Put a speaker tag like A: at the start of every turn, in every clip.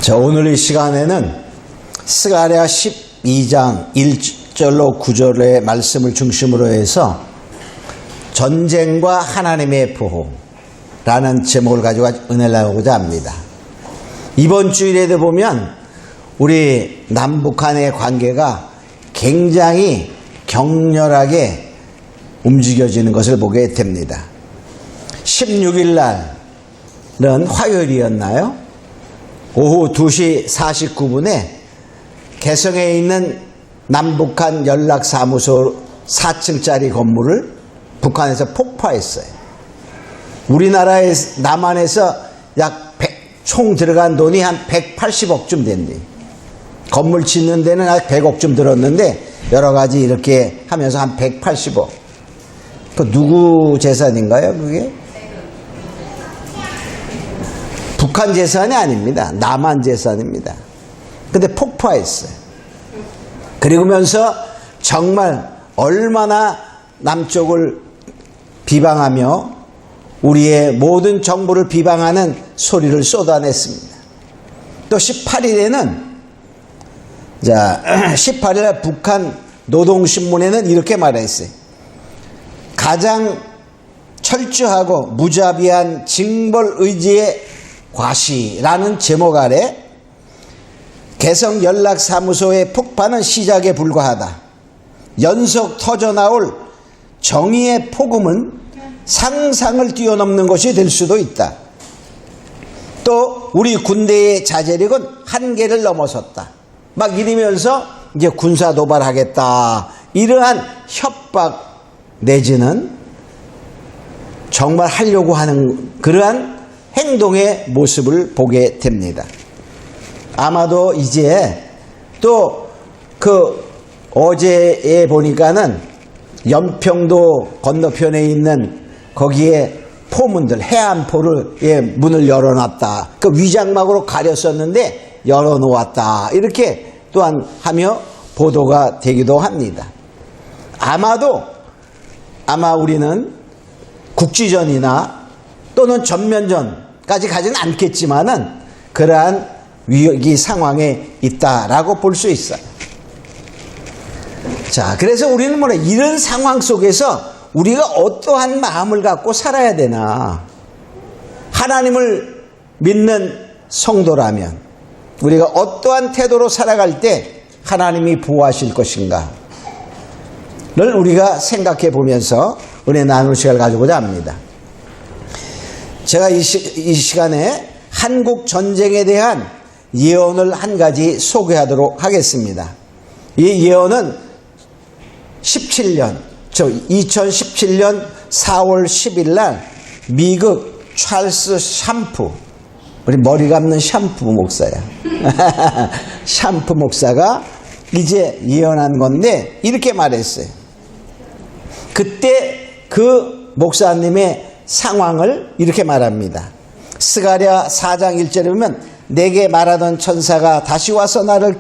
A: 자, 오늘 이 시간에는 스가랴 12장 1절로 9절의 말씀을 중심으로 해서 전쟁과 하나님의 보호라는 제목을 가지고 은혜를 나누고자 합니다. 이번 주일에도 보면 우리 남북한의 관계가 굉장히 격렬하게 움직여지는 것을 보게 됩니다. 16일 날은 화요일이었나요? 오후 2시 49분에 개성에 있는 남북한 연락사무소 4층짜리 건물을 북한에서 폭파했어요. 우리나라의 남한에서 약 총 들어간 돈이 한 180억쯤 된대. 건물 짓는 데는 한 100억쯤 들었는데 여러 가지 이렇게 하면서 한 180억. 그 누구 재산인가요, 그게? 북한 재산이 아닙니다. 남한 재산입니다. 근데 폭파했어요. 그러면서 정말 얼마나 남쪽을 비방하며 우리의 모든 정부를 비방하는 소리를 쏟아냈습니다. 또 18일에는 18일 북한 노동신문에는 이렇게 말했어요. 가장 철저하고 무자비한 징벌 의지의 과시라는 제목 아래 개성 연락사무소의 폭파는 시작에 불과하다. 연속 터져나올 정의의 폭음은 상상을 뛰어넘는 것이 될 수도 있다. 또 우리 군대의 자제력은 한계를 넘어섰다. 막 이러면서 이제 군사 도발하겠다. 이러한 협박 내지는 정말 하려고 하는 그러한 행동의 모습을 보게 됩니다. 아마도 이제 또 어제에 보니까는 연평도 건너편에 있는 거기에 포문들, 해안포를 문을 열어놨다. 그 위장막으로 가렸었는데 열어놓았다. 이렇게 또한 하며 보도가 되기도 합니다. 아마 우리는 국지전이나 또는 전면전까지 가지는 않겠지만은 그러한 위기 상황에 있다라고 볼 수 있어요. 자, 그래서 우리는 이런 상황 속에서 우리가 어떠한 마음을 갖고 살아야 되나? 하나님을 믿는 성도라면 우리가 어떠한 태도로 살아갈 때 하나님이 보호하실 것인가를 우리가 생각해 보면서 은혜 나눌 시간을 가지고자 합니다. 제가 이 시간에 한국 전쟁에 대한 예언을 한 가지 소개하도록 하겠습니다. 이 예언은 2017년 4월 10일 날 미국 찰스 샴프, 우리 머리 감는 샴프 목사야. 샴프 목사가 이제 예언한 건데 이렇게 말했어요. 그때 그 목사님의 상황을 이렇게 말합니다. 스가랴 4장 1절에 보면 내게 말하던 천사가 다시 와서 나를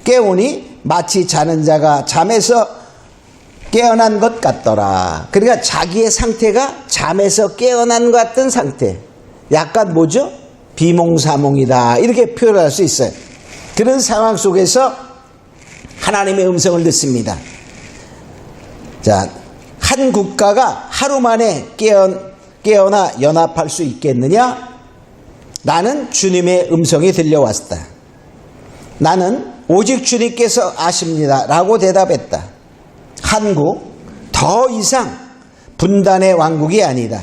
A: 깨우니 마치 자는 자가 잠에서 깨어난 것 같더라. 그러니까 자기의 상태가 잠에서 깨어난 것 같은 상태. 약간 뭐죠? 비몽사몽이다. 이렇게 표현할 수 있어요. 그런 상황 속에서 하나님의 음성을 듣습니다. 자, 한 국가가 하루 만에 깨어나 연합할 수 있겠느냐? 나는 주님의 음성이 들려왔다. 나는 오직 주님께서 아십니다. 라고 대답했다. 한국 더 이상 분단의 왕국이 아니다.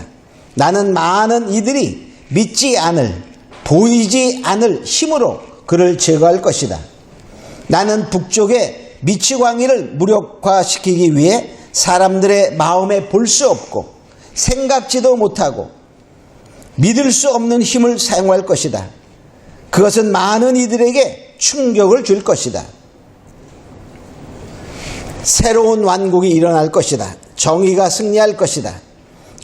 A: 나는 많은 이들이 믿지 않을, 보이지 않을 힘으로 그를 제거할 것이다. 나는 북쪽의 미치광이를 무력화시키기 위해 사람들의 마음에 볼 수 없고 생각지도 못하고 믿을 수 없는 힘을 사용할 것이다. 그것은 많은 이들에게 충격을 줄 것이다. 새로운 왕국이 일어날 것이다. 정의가 승리할 것이다.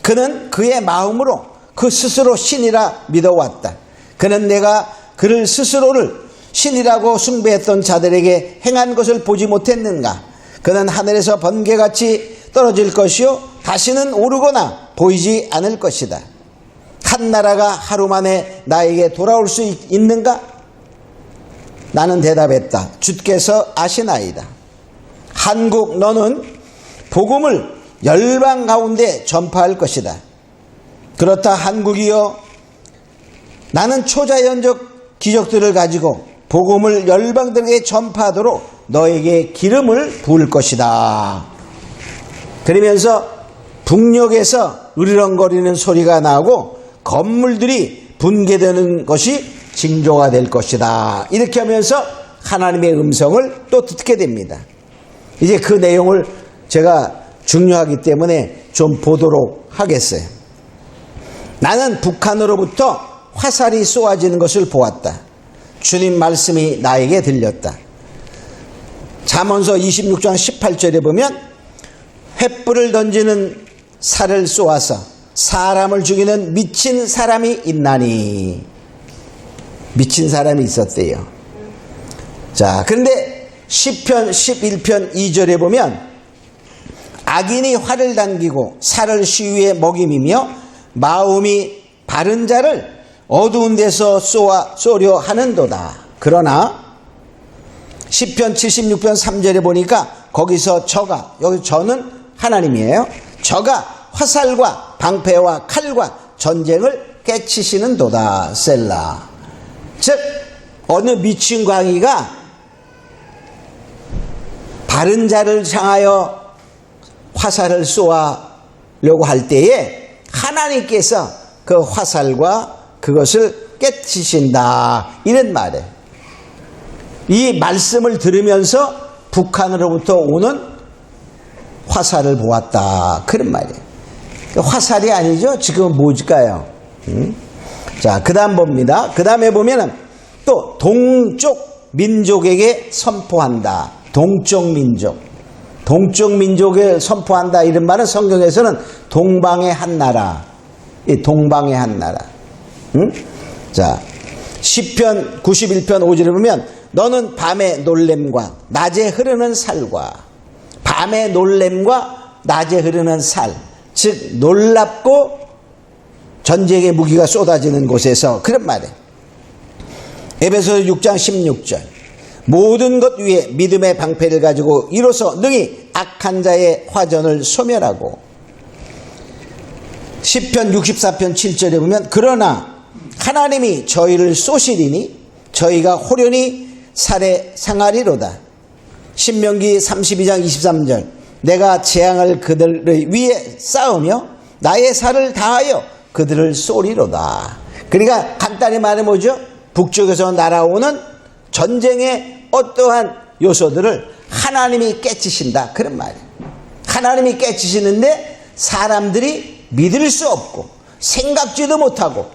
A: 그는 그의 마음으로 그 스스로 신이라 믿어왔다. 그는 내가 그를 스스로를 신이라고 숭배했던 자들에게 행한 것을 보지 못했는가? 그는 하늘에서 번개같이 떨어질 것이요 다시는 오르거나 보이지 않을 것이다. 한 나라가 하루 만에 나에게 돌아올 수 있는가? 나는 대답했다. 주께서 아시나이다. 한국 너는 복음을 열방 가운데 전파할 것이다. 그렇다 한국이여, 나는 초자연적 기적들을 가지고 복음을 열방들에게 전파하도록 너에게 기름을 부을 것이다. 그러면서 북녘에서 으르렁거리는 소리가 나고 건물들이 붕괴되는 것이 징조가 될 것이다. 이렇게 하면서 하나님의 음성을 또 듣게 됩니다. 이제 그 내용을 제가 중요하기 때문에 좀 보도록 하겠어요. 나는 북한으로부터 화살이 쏘아지는 것을 보았다. 주님 말씀이 나에게 들렸다. 잠언서 26장 18절에 보면 횃불을 던지는 살을 쏘아서 사람을 죽이는 미친 사람이 있나니. 미친 사람이 있었대요. 자, 그런데 시편 11편 2절에 보면 악인이 활을 당기고 살을 시위에 먹임이며 마음이 바른 자를 어두운 데서 쏘려 하는도다. 그러나 시편 76편 3절에 보니까 거기서 저가, 여기 저는 하나님이에요. 저가 화살과 방패와 칼과 전쟁을 깨치시는 도다. 셀라. 즉 어느 미친 광이가 바른 자를 향하여 화살을 쏘아려고 할 때에 하나님께서 그 화살과 그것을 깨치신다. 이런 말이에요. 이 말씀을 들으면서 북한으로부터 오는 화살을 보았다. 그런 말이에요. 화살이 아니죠. 지금 뭘까요? 자, 그 다음 봅니다. 그 다음에 보면은 또 동쪽 민족에게 선포한다. 동쪽 민족. 동쪽 민족에 선포한다. 이런 말은 성경에서는 동방의 한 나라. 이 동방의 한 나라. 자, 시편 91편 5절에 보면 너는 밤의 놀램과 낮에 흐르는 살과 밤의 놀램과 낮에 흐르는 살, 즉 놀랍고 전쟁의 무기가 쏟아지는 곳에서, 그런 말이에요. 에베소서 6장 16절 모든 것 위에 믿음의 방패를 가지고 이로써 능히 악한 자의 화전을 소멸하고, 시편 64편 7절에 보면 그러나 하나님이 저희를 쏘시리니 저희가 호련히 살에 상하리로다. 신명기 32장 23절 내가 재앙을 그들의 위에 쌓으며 나의 살을 다하여 그들을 쏘리로다. 그러니까 간단히 말해 뭐죠? 북쪽에서 날아오는 전쟁의 어떠한 요소들을 하나님이 깨치신다. 그런 말이에요. 하나님이 깨치시는데 사람들이 믿을 수 없고 생각지도 못하고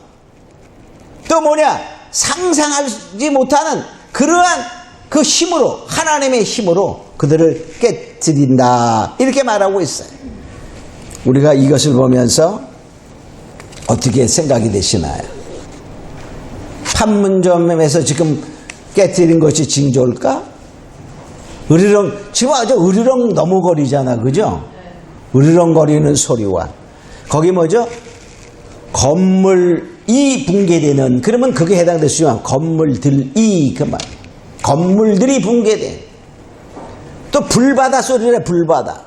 A: 또 뭐냐, 상상하지 못하는 그러한 그 힘으로, 하나님의 힘으로 그들을 깨뜨린다. 이렇게 말하고 있어요. 우리가 이것을 보면서 어떻게 생각이 되시나요? 판문점에서 지금 깨뜨린 것이 징조일까? 지금 아주 으르렁 넘어거리잖아. 그죠? 으르렁거리는 소리와 거기 뭐죠? 건물이 붕괴되는, 그러면 그게 해당되지만 건물들이, 그 말. 건물들이 붕괴돼. 또 불바다 소리래. 불바다.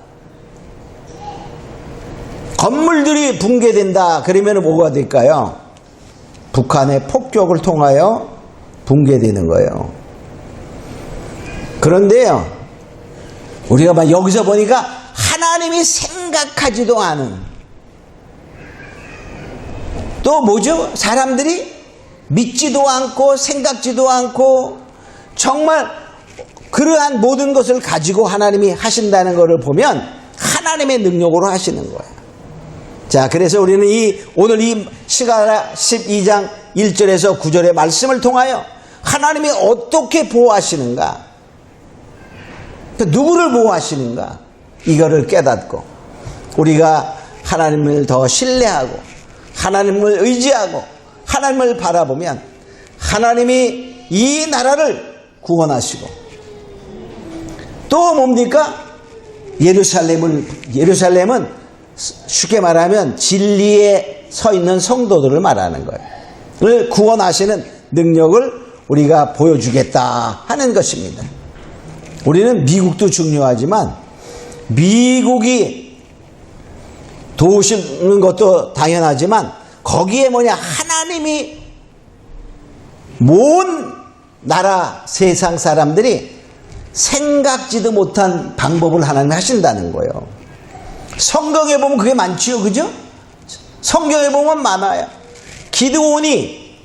A: 건물들이 붕괴된다. 그러면 뭐가 될까요? 북한의 폭격을 통하여 붕괴되는 거예요. 그런데요, 우리가 여기서 보니까 하나님이 생각하지도 않은, 또 뭐죠? 사람들이 믿지도 않고 생각지도 않고 정말 그러한 모든 것을 가지고 하나님이 하신다는 것을 보면 하나님의 능력으로 하시는 거예요. 자, 그래서 우리는 오늘 이 스가랴 12장 1절에서 9절의 말씀을 통하여 하나님이 어떻게 보호하시는가, 누구를 보호하시는가, 이거를 깨닫고 우리가 하나님을 더 신뢰하고 하나님을 의지하고 하나님을 바라보면 하나님이 이 나라를 구원하시고, 또 뭡니까? 예루살렘은 쉽게 말하면 진리에 서 있는 성도들을 말하는 거예요. 구원하시는 능력을 우리가 보여주겠다 하는 것입니다. 우리는 미국도 중요하지만 미국이 도우시는 것도 당연하지만 거기에 뭐냐, 하나님이 모든 나라 세상 사람들이 생각지도 못한 방법을 하나님이 하신다는 거예요. 성경에 보면 그게 많지요, 그죠? 성경에 보면 많아요. 기드온이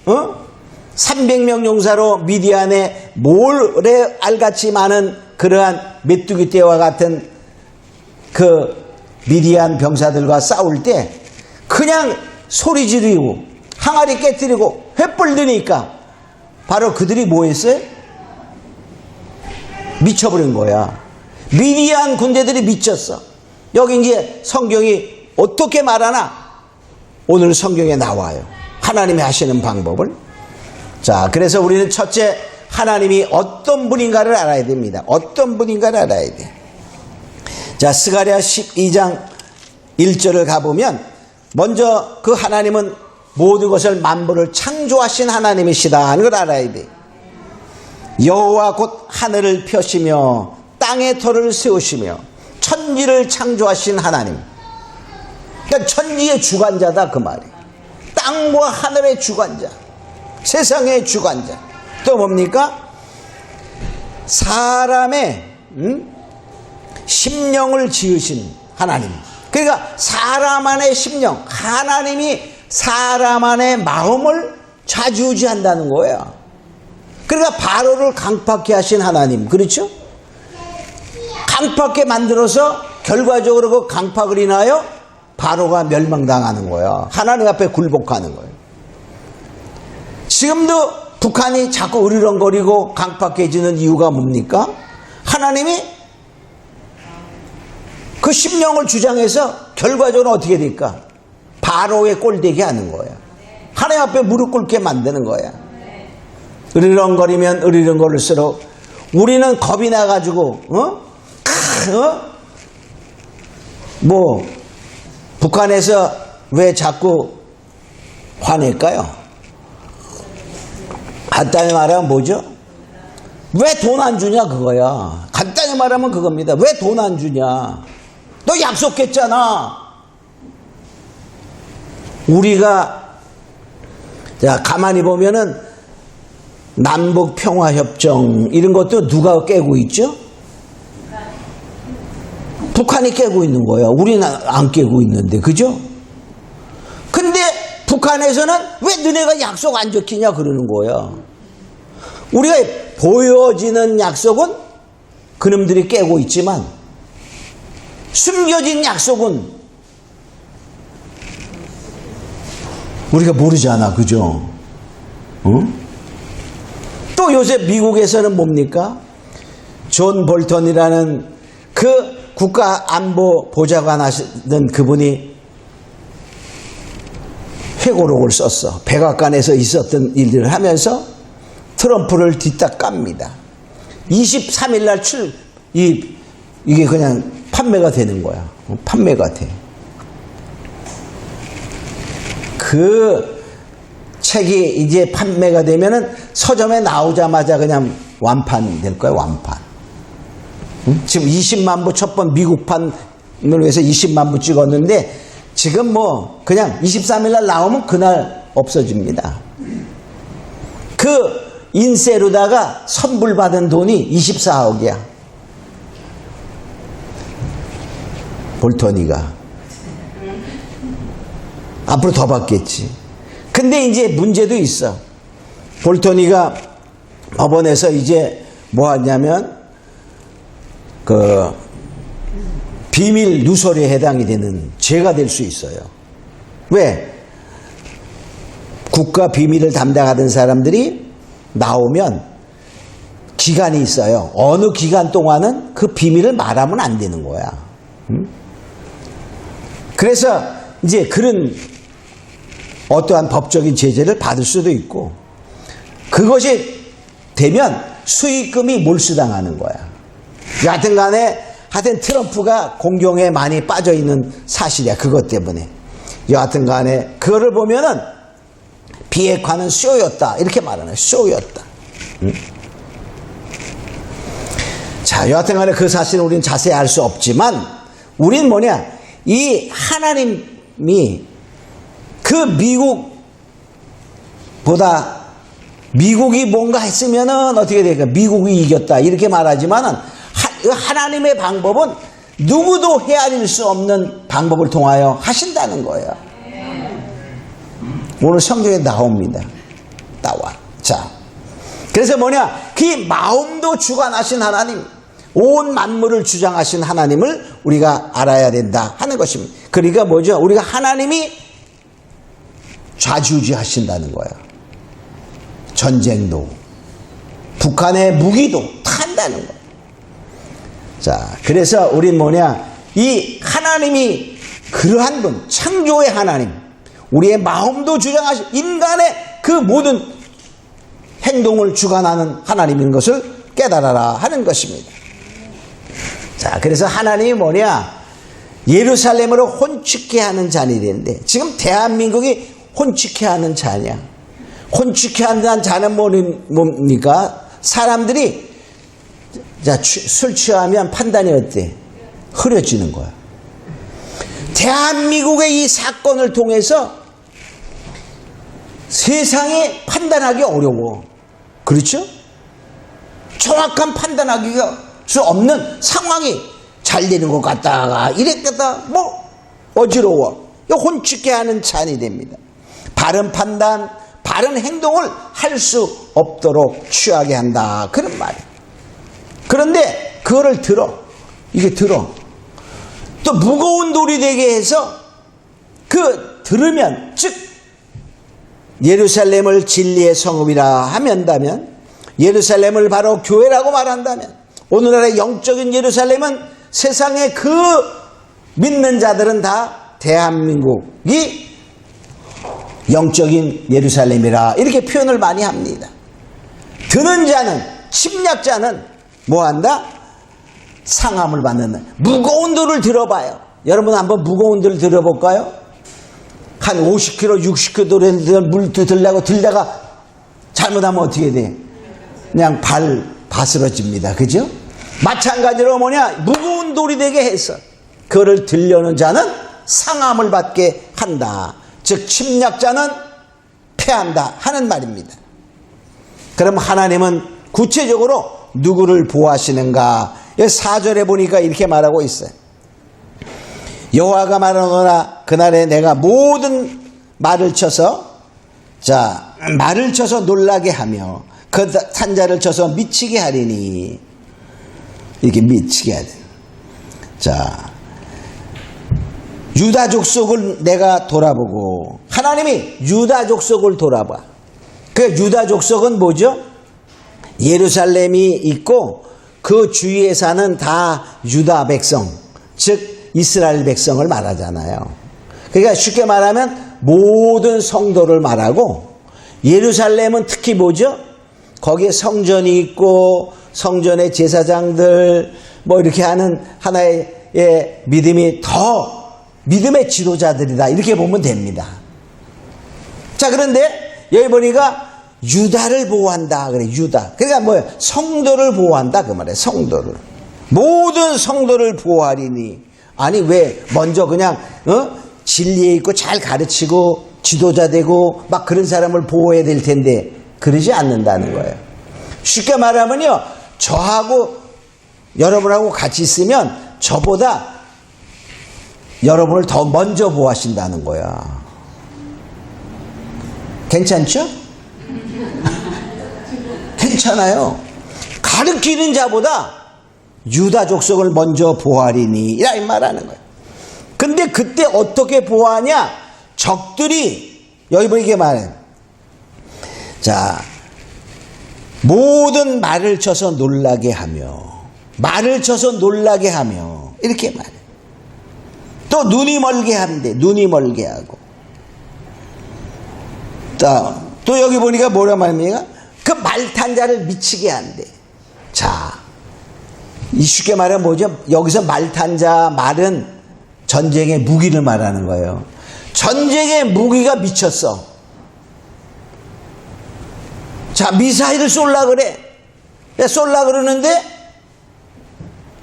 A: 300명 용사로 미디안에 모래 알같이 많은 그러한 메뚜기 떼와 같은 그 미디안 병사들과 싸울 때 그냥 소리 지르고 항아리 깨뜨리고 횃불 드니까 바로 그들이 뭐 했어요? 미쳐버린 거야. 미디안 군대들이 미쳤어. 여기 이제 성경이 어떻게 말하나? 오늘 성경에 나와요. 하나님이 하시는 방법을. 자, 그래서 우리는 첫째, 하나님이 어떤 분인가를 알아야 됩니다. 어떤 분인가를 알아야 돼. 자, 스가랴 12장 1절을 가보면 먼저 그 하나님은 모든 것을 만물을 창조하신 하나님이시다 하는 걸 알아야 돼. 여호와 곧 하늘을 펴시며 땅의 터를 세우시며 천지를 창조하신 하나님. 그러니까 천지의 주관자다 그 말이에요. 땅과 하늘의 주관자, 세상의 주관자. 또 뭡니까? 사람의 심령을 지으신 하나님. 그러니까 사람 안의 심령, 하나님이 사람 안의 마음을 좌지우지한다는 거예요. 그러니까 바로를 강팍케 하신 하나님, 그렇죠? 강팍케 만들어서 결과적으로 그 강팍을 인하여 바로가 멸망당하는 거예요. 하나님 앞에 굴복하는 거예요. 지금도 북한이 자꾸 으르렁거리고 강팍해지는 이유가 뭡니까? 하나님이 그 심령을 주장해서 결과적으로 어떻게 될까? 바로의 꼴되게 하는 거예요. 하나님 앞에 무릎 꿇게 만드는 거야. 으르렁거리면 으르렁거릴수록 우리는 겁이 나가지고 뭐 북한에서 왜 자꾸 화낼까요? 간단히 말하면 뭐죠? 왜 돈 안 주냐 그거야. 간단히 말하면 그겁니다. 왜 돈 안 주냐? 너 약속했잖아. 우리가 자 가만히 보면은 남북 평화협정 이런 것도 누가 깨고 있죠? 북한이 깨고 있는 거야. 우리는 안 깨고 있는데, 그죠? 근데 북한에서는 왜 너네가 약속 안 지키냐 그러는 거야. 우리가 보여지는 약속은 그놈들이 깨고 있지만 숨겨진 약속은 우리가 모르잖아, 그죠? 또 요새 미국에서는 뭡니까? 존 볼턴이라는 그 국가안보 보좌관 하시던 그분이 회고록을 썼어. 백악관에서 있었던 일들을 하면서 트럼프를 뒤딱 깝니다. 23일 날 이게 그냥 판매가 되는 거야. 판매가 돼. 그 책이 이제 판매가 되면은 서점에 나오자마자 그냥 완판 될 거야, 완판. 지금 20만 부 첫 번 미국판을 위해서 20만 부 찍었는데 지금 뭐 그냥 23일 날 나오면 그날 없어집니다. 그 인쇄로다가 선불 받은 돈이 24억이야. 볼터니가. 앞으로 더 받겠지. 근데 이제 문제도 있어. 볼터니가 법원에서 이제 뭐 하냐면 그 비밀 누설에 해당이 되는 죄가 될 수 있어요. 왜? 국가 비밀을 담당하던 사람들이 나오면 기간이 있어요. 어느 기간 동안은 그 비밀을 말하면 안 되는 거야. 그래서 이제 그런 어떠한 법적인 제재를 받을 수도 있고 그것이 되면 수익금이 몰수당하는 거야. 여하튼 간에 하여튼 트럼프가 공경에 많이 빠져있는 사실이야. 그것 때문에. 여하튼 간에 그거를 보면은 비핵화는 쇼였다. 이렇게 말하는 쇼였다. 자, 여하튼 간에 그 사실은 우리는 자세히 알 수 없지만, 우리는 뭐냐, 이 하나님이 그 미국보다, 미국이 뭔가 했으면은 어떻게 될까? 미국이 이겼다. 이렇게 말하지만은, 하나님의 방법은 누구도 헤아릴 수 없는 방법을 통하여 하신다는 거예요. 오늘 성경에 나옵니다. 나와. 자, 그래서 뭐냐, 그 마음도 주관하신 하나님, 온 만물을 주장하신 하나님을 우리가 알아야 된다 하는 것입니다. 그러니까 뭐죠? 우리가 하나님이 좌지우지하신다는 거예요. 전쟁도, 북한의 무기도 다 한다는 거예요. 자, 그래서 우린 뭐냐, 이 하나님이 그러한 분, 창조의 하나님, 우리의 마음도 주장하신, 인간의 그 모든 행동을 주관하는 하나님인 것을 깨달아라 하는 것입니다. 자, 그래서 하나님이 뭐냐, 예루살렘으로 혼축케 하는 잔이 되는데, 지금 대한민국이 혼축케 하는 잔이야. 혼축케 하는 잔은 뭡니까? 사람들이, 자, 술 취하면 판단이 어때? 흐려지는 거야. 대한민국의 이 사건을 통해서 세상에 판단하기 어려워. 그렇죠? 정확한 판단하기가 수 없는 상황이 잘 되는 것 같다가 이랬다가 뭐 어지러워. 혼축케 하는 잔이 됩니다. 바른 판단, 바른 행동을 할 수 없도록 취하게 한다. 그런 말이에요. 그런데 그거를 이게 들어. 또 무거운 돌이 되게 해서 들으면, 즉 예루살렘을 진리의 성읍이라 하면다면, 예루살렘을 바로 교회라고 말한다면, 오늘날의 영적인 예루살렘은 세상의 그 믿는 자들은 다 대한민국이 영적인 예루살렘이라 이렇게 표현을 많이 합니다. 드는 자는, 침략자는 뭐한다? 상함을 받는, 무거운 돌을 들어봐요. 여러분 한번 무거운 돌을 들어볼까요? 한 50kg, 60kg 물 들다가 잘못하면 어떻게 돼? 그냥 발 바스러집니다. 그죠? 마찬가지로 뭐냐, 무거운 돌이 되게 해서 그를 들려는 자는 상함을 받게 한다. 즉 침략자는 패한다 하는 말입니다. 그럼 하나님은 구체적으로 누구를 보호하시는가? 4절에 보니까 이렇게 말하고 있어요. 여호와가 말하노라, 그날에 내가 모든 말을 쳐서 놀라게 하며 그 산자를 쳐서 미치게 하리니, 이렇게 미치게 하리. 자, 유다 족속을 내가 돌아보고, 하나님이 유다 족속을 돌아봐. 그 유다 족속은 뭐죠? 예루살렘이 있고 그 주위에 사는 다 유다 백성, 즉 이스라엘 백성을 말하잖아요. 그러니까 쉽게 말하면 모든 성도를 말하고, 예루살렘은 특히 뭐죠? 거기에 성전이 있고 성전의 제사장들 뭐 이렇게 하는 하나의 믿음이 더 믿음의 지도자들이다, 이렇게 보면 됩니다. 자, 그런데 여기 보니까 유다를 보호한다 그래. 유다, 그러니까 뭐예요? 성도를 보호한다 그 말이에요. 성도를, 모든 성도를 보호하리니. 아니 왜 먼저 그냥 진리에 있고 잘 가르치고 지도자 되고 막 그런 사람을 보호해야 될 텐데 그러지 않는다는 거예요. 쉽게 말하면요, 저하고 여러분하고 같이 있으면 저보다 여러분을 더 먼저 보호하신다는 거야. 괜찮죠? 괜찮아요. 가르치는 자보다 유다 족속을 먼저 보호하리니, 이라 말하는 거예요. 근데 그때 어떻게 보호하냐? 적들이, 여기 보이게 말해요. 자, 모든 말을 쳐서 놀라게 하며, 말을 쳐서 놀라게 하며, 이렇게 말해요. 또 눈이 멀게 한대. 눈이 멀게 하고. 또 여기 보니까 뭐라 말합니까? 그 말탄 자를 미치게 한대. 자, 쉽게 말하면 뭐죠? 여기서 말탄 자 말은 전쟁의 무기를 말하는 거예요. 전쟁의 무기가 미쳤어. 자, 미사일을 쏠라 그래. 쏠라 그러는데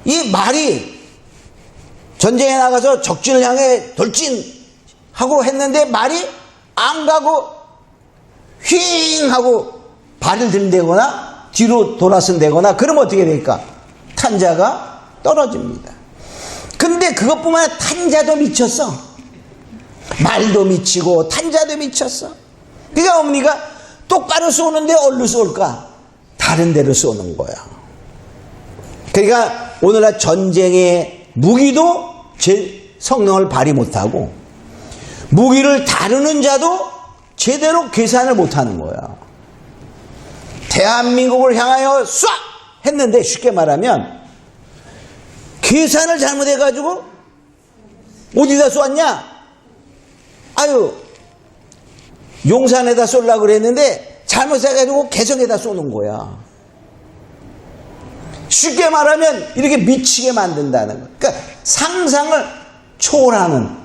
A: 이 말이 전쟁에 나가서 적진을 향해 돌진하고 했는데 말이 안 가고 휘잉 하고 발을 들이대거나 뒤로 돌아선대거나 그러면 어떻게 됩니까? 탄자가 떨어집니다. 근데 그것뿐만 아니라 탄자도 미쳤어. 말도 미치고 탄자도 미쳤어. 그러니까 어머니가 똑바로 쏘는데 어디로 쏠까? 다른 데로 쏘는 거야. 그러니까 오늘날 전쟁의 무기도 제 성능을 발휘 못하고 무기를 다루는 자도 제대로 계산을 못하는 거야. 대한민국을 향하여 쏴! 했는데 쉽게 말하면 계산을 잘못해가지고 어디다 쏘았냐? 아유, 용산에다 쏘려고 그랬는데 잘못해가지고 개성에다 쏘는 거야. 쉽게 말하면 이렇게 미치게 만든다는 거야. 그러니까 상상을 초월하는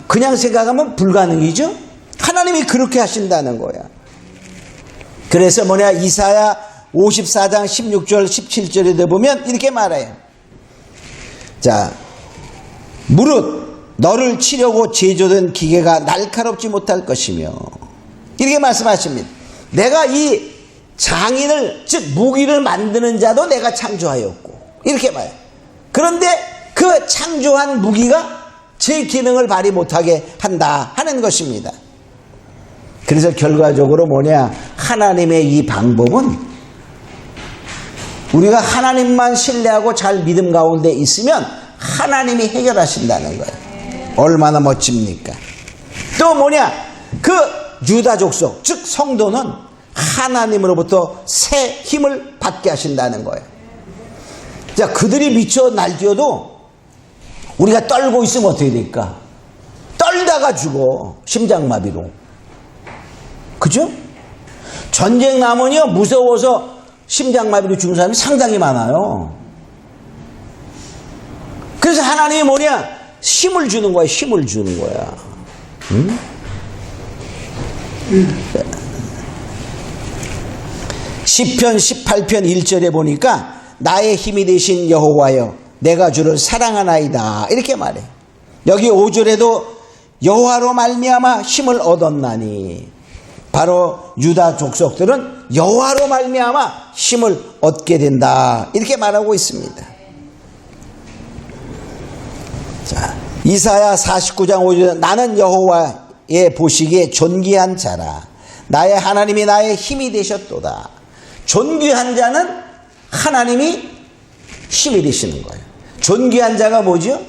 A: 그냥 생각하면 불가능이죠. 하나님이 그렇게 하신다는 거야. 그래서 이사야 54장 16절 17절에 보면 이렇게 말해요. 자, 무릇 너를 치려고 제조된 기계가 날카롭지 못할 것이며 이렇게 말씀하십니다. 내가 이 장인을 즉 무기를 만드는 자도 내가 창조하였고 이렇게 말해요. 그런데 그 창조한 무기가 제 기능을 발휘 못하게 한다 하는 것입니다. 그래서 결과적으로 하나님의 이 방법은 우리가 하나님만 신뢰하고 잘 믿음 가운데 있으면 하나님이 해결하신다는 거예요. 얼마나 멋집니까? 또 그 유다 족속 즉 성도는 하나님으로부터 새 힘을 받게 하신다는 거예요. 자, 그들이 미쳐 날뛰어도 우리가 떨고 있으면 어떻게 될까? 떨다가 죽어. 심장마비로. 그죠? 전쟁 나면요 무서워서 심장마비로 죽은 사람이 상당히 많아요. 그래서 하나님이 힘을 주는 거야. 힘을 주는 거야. 응? 시편 18편 1절에 보니까 나의 힘이 되신 여호와여 내가 주를 사랑하나이다 이렇게 말해. 여기 5절에도 여호와로 말미암아 힘을 얻었나니 바로 유다 족속들은 여호와로 말미암아 힘을 얻게 된다 이렇게 말하고 있습니다. 자, 이사야 49장 5절 나는 여호와의 보시기에 존귀한 자라 나의 하나님이 나의 힘이 되셨도다. 존귀한 자는 하나님이 힘이 되시는 거예요. 존귀한 자가 뭐죠?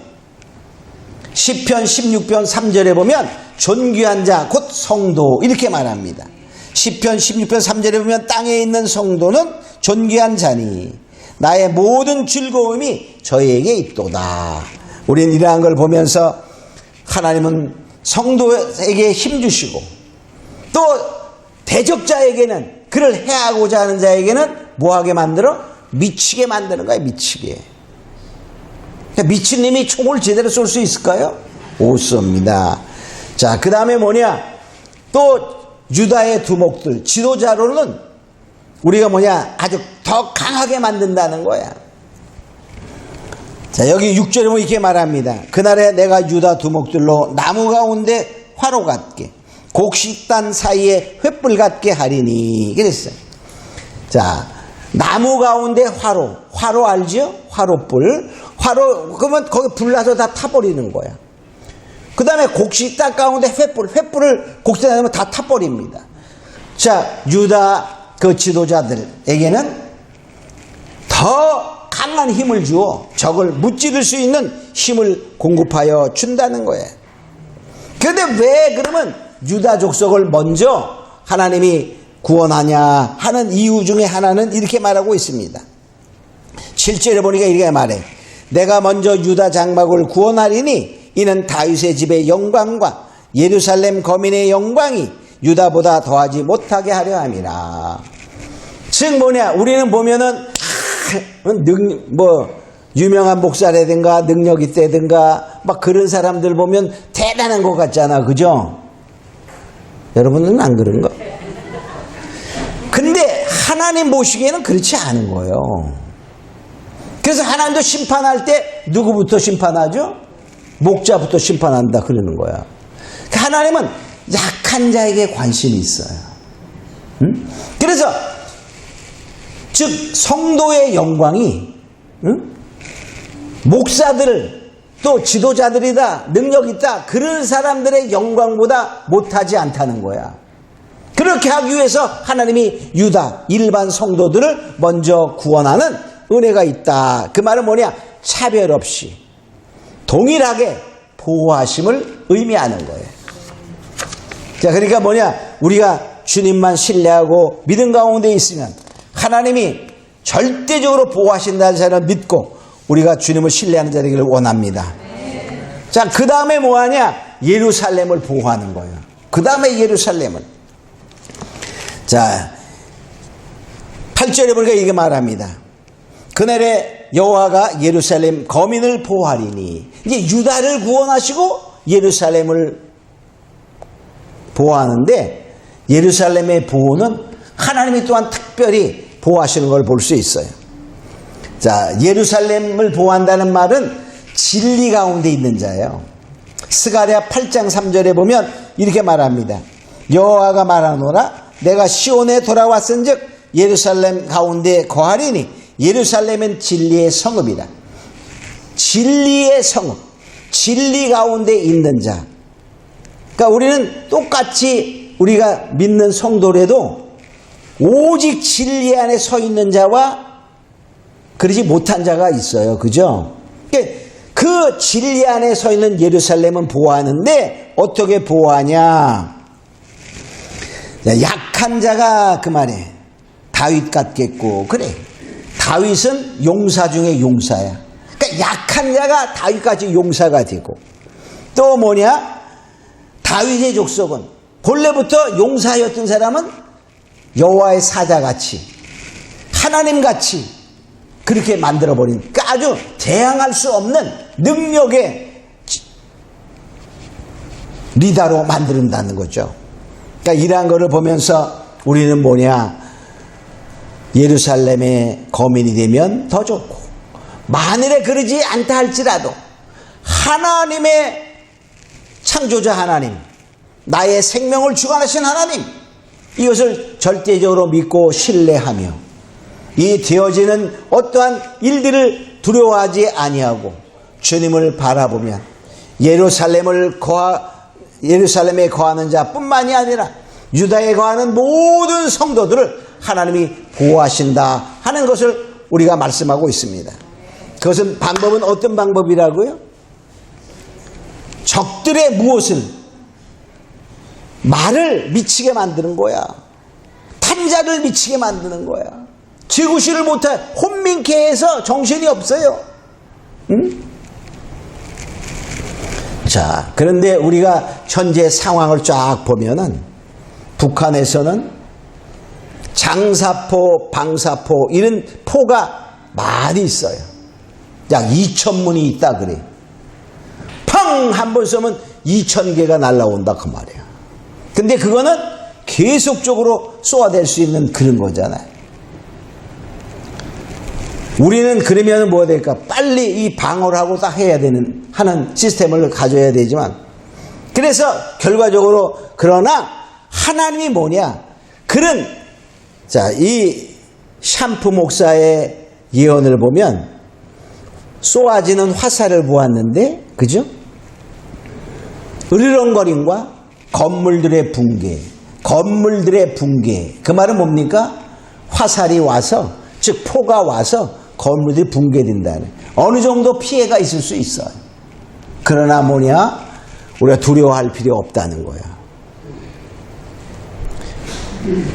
A: 시편 16편 3절에 보면 존귀한 자 곧 성도 이렇게 말합니다. 시편 16편 3절에 보면 땅에 있는 성도는 존귀한 자니 나의 모든 즐거움이 저에게 있도다. 우리는 이러한 걸 보면서 하나님은 성도에게 힘 주시고 또 대적자에게는 그를 해하고자 하는 자에게는 뭐하게 만들어? 미치게 만드는 거야. 미치게. 미친 님이 총을 제대로 쏠 수 있을까요? 못 쏩니다. 자, 그 다음에 또 유다의 두목들 지도자로는 우리가 아주 더 강하게 만든다는 거야. 자, 여기 6절에 보면 이렇게 말합니다. 그날에 내가 유다 두목들로 나무 가운데 화로 같게 곡식단 사이에 횃불 같게 하리니 그랬어요. 자, 나무 가운데 화로 알죠? 화로 그러면 거기 불나서 다 타버리는 거야. 그 다음에 곡식단 가운데 횃불을 곡식단에 하면 다 타버립니다. 자, 유다 그 지도자들에게는 더 강한 힘을 주어 적을 무찌를 수 있는 힘을 공급하여 준다는 거예요. 그런데 왜 그러면 유다 족속을 먼저 하나님이 구원하냐 하는 이유 중에 하나는 이렇게 말하고 있습니다. 7절에 보니까 이렇게 말해. 내가 먼저 유다 장막을 구원하리니 이는 다윗의 집의 영광과 예루살렘 거민의 영광이 유다보다 더하지 못하게 하려 함이라. 즉 우리는 보면은 유명한 목사라든가 능력 있다든가 막 그런 사람들 보면 대단한 것 같잖아. 그죠? 여러분은 안 그런가? 하나님 보시기에는 그렇지 않은 거예요. 그래서 하나님도 심판할 때 누구부터 심판하죠? 목자부터 심판한다 그러는 거야. 하나님은 약한 자에게 관심이 있어요. 그래서 즉 성도의 영광이 목사들 또 지도자들이다 능력 있다 그런 사람들의 영광보다 못하지 않다는 거야. 그렇게 하기 위해서 하나님이 유다 일반 성도들을 먼저 구원하는 은혜가 있다. 그 말은 뭐냐? 차별 없이 동일하게 보호하심을 의미하는 거예요. 자, 그러니까 뭐냐? 우리가 주님만 신뢰하고 믿음 가운데 있으면 하나님이 절대적으로 보호하신다는 사실을 믿고 우리가 주님을 신뢰하는 자 되기를 원합니다. 자, 그 다음에 뭐하냐? 예루살렘을 보호하는 거예요. 그 다음에 예루살렘을. 자, 8절에 보니까 이게 말합니다. 그날에 여호와가 예루살렘 거민을 보호하리니. 이제 유다를 구원하시고 예루살렘을 보호하는데 예루살렘의 보호는 하나님이 또한 특별히 보호하시는 걸 볼 수 있어요. 자, 예루살렘을 보호한다는 말은 진리 가운데 있는 자예요. 스가랴 8장 3절에 보면 이렇게 말합니다. 여호와가 말하노라 내가 시온에 돌아왔은즉 예루살렘 가운데 거하리니 예루살렘은 진리의 성읍이다. 진리의 성읍, 진리 가운데 있는 자. 그러니까 우리는 똑같이 우리가 믿는 성도라도 오직 진리 안에 서 있는 자와 그러지 못한 자가 있어요. 그죠? 그 진리 안에 서 있는 예루살렘은 보호하는데 어떻게 보호하냐? 약한 자가 그 말에 다윗 같겠고 그래. 다윗은 용사 중에 용사야. 그러니까 약한 자가 다윗같이 용사가 되고 또 뭐냐? 다윗의 족속은 본래부터 용사였던 사람은 여호와의 사자같이 하나님같이 그렇게 만들어버린 그러니까 아주 대항할 수 없는 능력의 리더로 만든다는 거죠. 그러니까 이러한 것을 보면서 우리는 뭐냐? 예루살렘의 거민이 되면 더 좋고 만일에 그러지 않다 할지라도 하나님의 창조자 하나님 나의 생명을 주관하신 하나님 이것을 절대적으로 믿고 신뢰하며 이 되어지는 어떠한 일들을 두려워하지 아니하고 주님을 바라보면 예루살렘에 거하는 자뿐만이 아니라 유다에 거하는 모든 성도들을 하나님이 보호하신다 하는 것을 우리가 말씀하고 있습니다. 그것은 방법은 어떤 방법이라고요? 적들의 무엇을 말을 미치게 만드는 거야. 탄자를 미치게 만드는 거야. 지구시를 못해 혼민케 해서 정신이 없어요. 응? 자, 그런데 우리가 현재 상황을 쫙 보면은 북한에서는 장사포, 방사포 이런 포가 많이 있어요. 약 2,000문이 있다 그래. 팡! 한 번 쏘면 2,000개가 날라온다 그 말이야. 근데 그거는 계속적으로 쏘아댈 수 있는 그런 거잖아요. 우리는 그러면 뭐가 될까? 빨리 이 방어를 하고 딱 해야 하는 시스템을 가져야 되지만 그래서 결과적으로 그러나 하나님이 뭐냐? 자, 이 샴프 목사의 예언을 보면 쏘아지는 화살을 보았는데 그죠? 으르렁거림과 건물들의 붕괴 그 말은 뭡니까? 화살이 와서 즉 포가 와서 건물들이 붕괴된다는 어느 정도 피해가 있을 수 있어요. 그러나 뭐냐? 우리가 두려워할 필요 없다는 거야.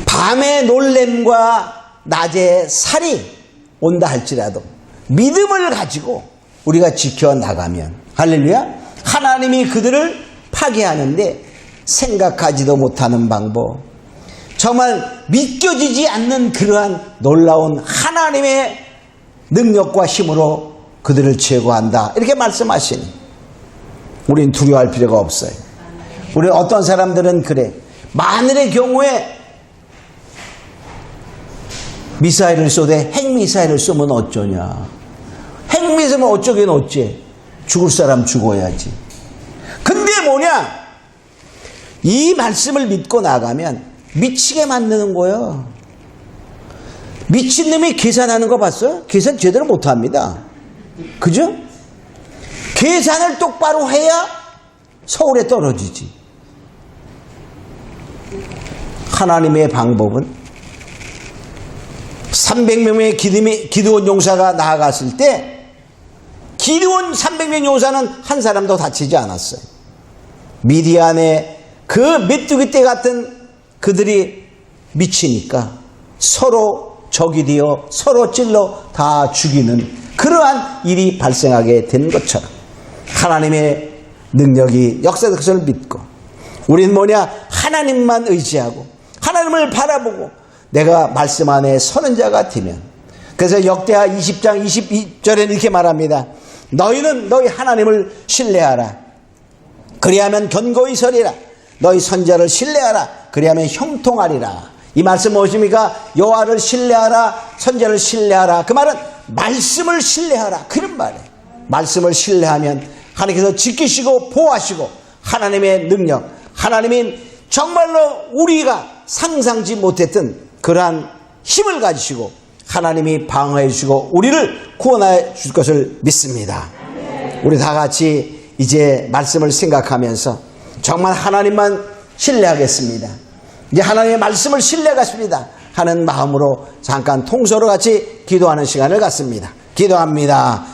A: 밤의 놀램과 낮의 살이 온다 할지라도 믿음을 가지고 우리가 지켜나가면 할렐루야 하나님이 그들을 파괴하는데 생각하지도 못하는 방법 정말 믿겨지지 않는 그러한 놀라운 하나님의 능력과 힘으로 그들을 제거한다 이렇게 말씀하시니 우리는 두려워할 필요가 없어요. 우리 어떤 사람들은 그래 만일의 경우에 미사일을 쏘되 핵미사일을 쏘면 어쩌냐. 핵미사일은 어쩌긴 어째. 죽을 사람 죽어야지. 근데 뭐냐? 이 말씀을 믿고 나가면 미치게 만드는 거예요. 미친놈이 계산하는 거 봤어요? 계산 제대로 못합니다. 그죠? 계산을 똑바로 해야 서울에 떨어지지. 하나님의 방법은 300명의 기드온 용사가 나아갔을 때 기드온 300명 용사는 한 사람도 다치지 않았어요. 미디안의 그 메뚜기 떼 같은 그들이 미치니까 서로 적이 되어 서로 찔러 다 죽이는 그러한 일이 발생하게 된 것처럼 하나님의 능력이 역사적 것을 믿고 우리는 뭐냐? 하나님만 의지하고 하나님을 바라보고 내가 말씀 안에 서는 자가 되면, 그래서 역대하 20장 22절에 이렇게 말합니다. 너희는 너희 하나님을 신뢰하라. 그리하면 견고히 서리라. 너희 선자를 신뢰하라. 그리하면 형통하리라. 이 말씀 무엇입니까? 여호와를 신뢰하라. 선자를 신뢰하라. 그 말은 말씀을 신뢰하라. 그런 말이에요. 말씀을 신뢰하면 하나님께서 지키시고 보호하시고 하나님의 능력, 하나님인 정말로 우리가 상상지 못했던 그러한 힘을 가지시고 하나님이 방어해 주시고 우리를 구원해 줄 것을 믿습니다. 우리 다 같이 이제 말씀을 생각하면서 정말 하나님만 신뢰하겠습니다. 이제 하나님의 말씀을 신뢰하겠습니다 하는 마음으로 잠깐 통서로 같이 기도하는 시간을 갖습니다. 기도합니다.